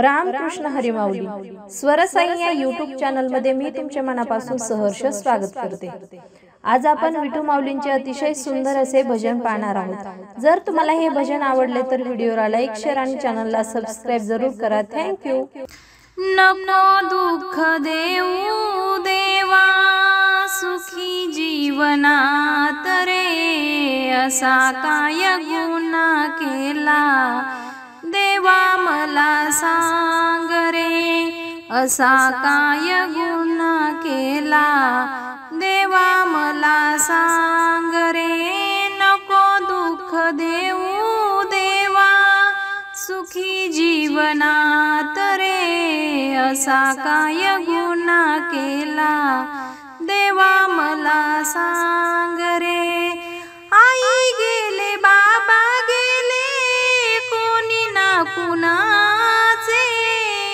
रामकृष्ण हरी माऊली स्वरसाई या YouTube channel मध्ये मी तुमच्या मनापासून सहर्ष स्वागत करते। आज आपण विठू माऊलींचे अतिशय सुंदर असे भजन पाहणार आहोत। जर तुम्हाला हे भजन आवडले तर व्हिडिओला लाईक शेअर आणि चॅनलला सबस्क्राइब जरूर करा। Thank you. नको दुःख देऊ देवा सुखी जीवनात रे, असा काय गुन्हा केला देवा मला सांग रे, असा काय गुन्हा केला देवा मला सांग रे। नको दुःख देऊ देवा सुखी जीवनात रे, असा काय गुन्हा केला देवा मला सांग रे। आई गेले बाबा गेले कोणी ना कुणाचे,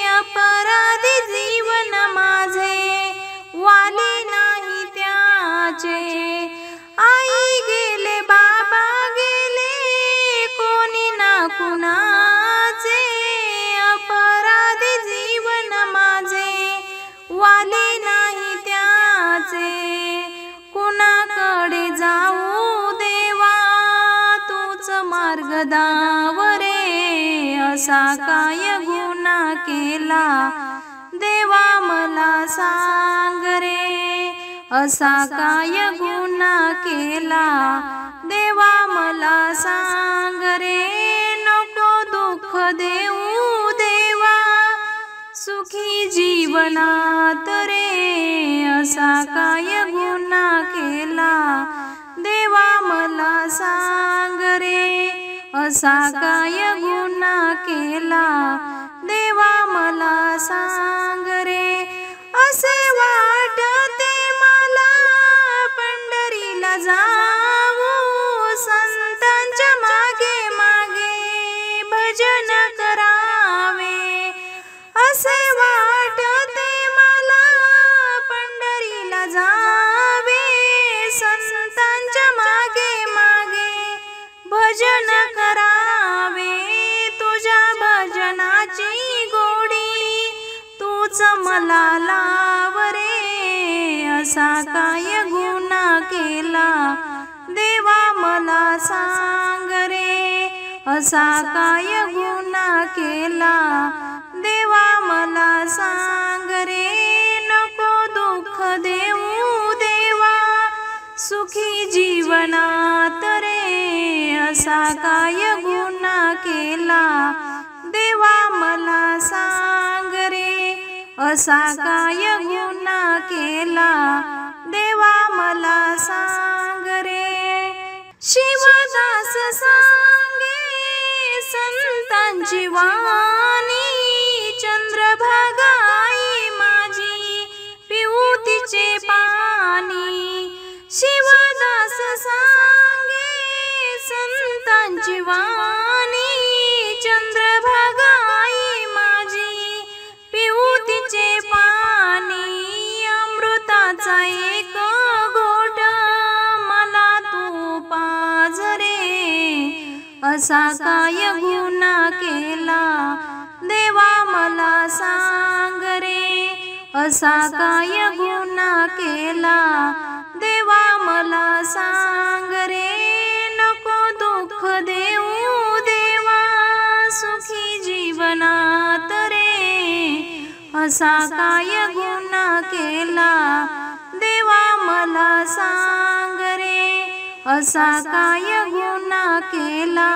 अपराधी जीवन माझे वाले नाही त्याचे। आई गेले बाबा गेले कोणी ना कुणाचे, अपराधी जीवन माझे वाले नाही त्याचे। कुणाकडे जाऊ देवा तूच मार्ग दाव रे, असा काय गुन्हा केला देवा मला सांग रे, असा काय गुन्हा केला देवा मला सांग रे। नको दुःख देऊ देवा सुखी जीवनात रे, असा काय गुन्हा केला देवा मला सांग रे, असा काय गुन्हा केला देवा मला सांग रे। असे वाटते मला पंढरीला जाऊ, संतांच्या मागे मागे भजन करावे। असे वाटते मला पंढरीला जावे, संतांच्या मागे मागे भजन करावे। तुझ्या भजनाची गोडी तूच मला लाव रे, असा काय गुन्हा केला देवा मला सांग रे, असा काय गुन्हा केला देवा मला सांग रे। नको दुःख देऊ देवा सुखी जीवनात रे, असा काय गुन्हा केला देवा मला सांग रे, असा काय गुन्हा केला देवा मला सांग रे। शिवदास सांगे संतांची वाणी, चंद्रभागा आई माझी पिऊ तिचे पाणी। शिवदास सांगे संतांची वाणी, चंद्रभागा आई माझी पिऊ तिचे पाणी। अमृताचा एक घोट मला तू पाज रे, असा काय गुन्हा केला देवा मला सांग रे, असा काय गुन्हा केला देवा मला सांग रे। नको दुःख देऊ देवा सुखी जीवनात रे, असा काय गुन्हा केला देवा मला सांग रे, असा काय गुन्हा केला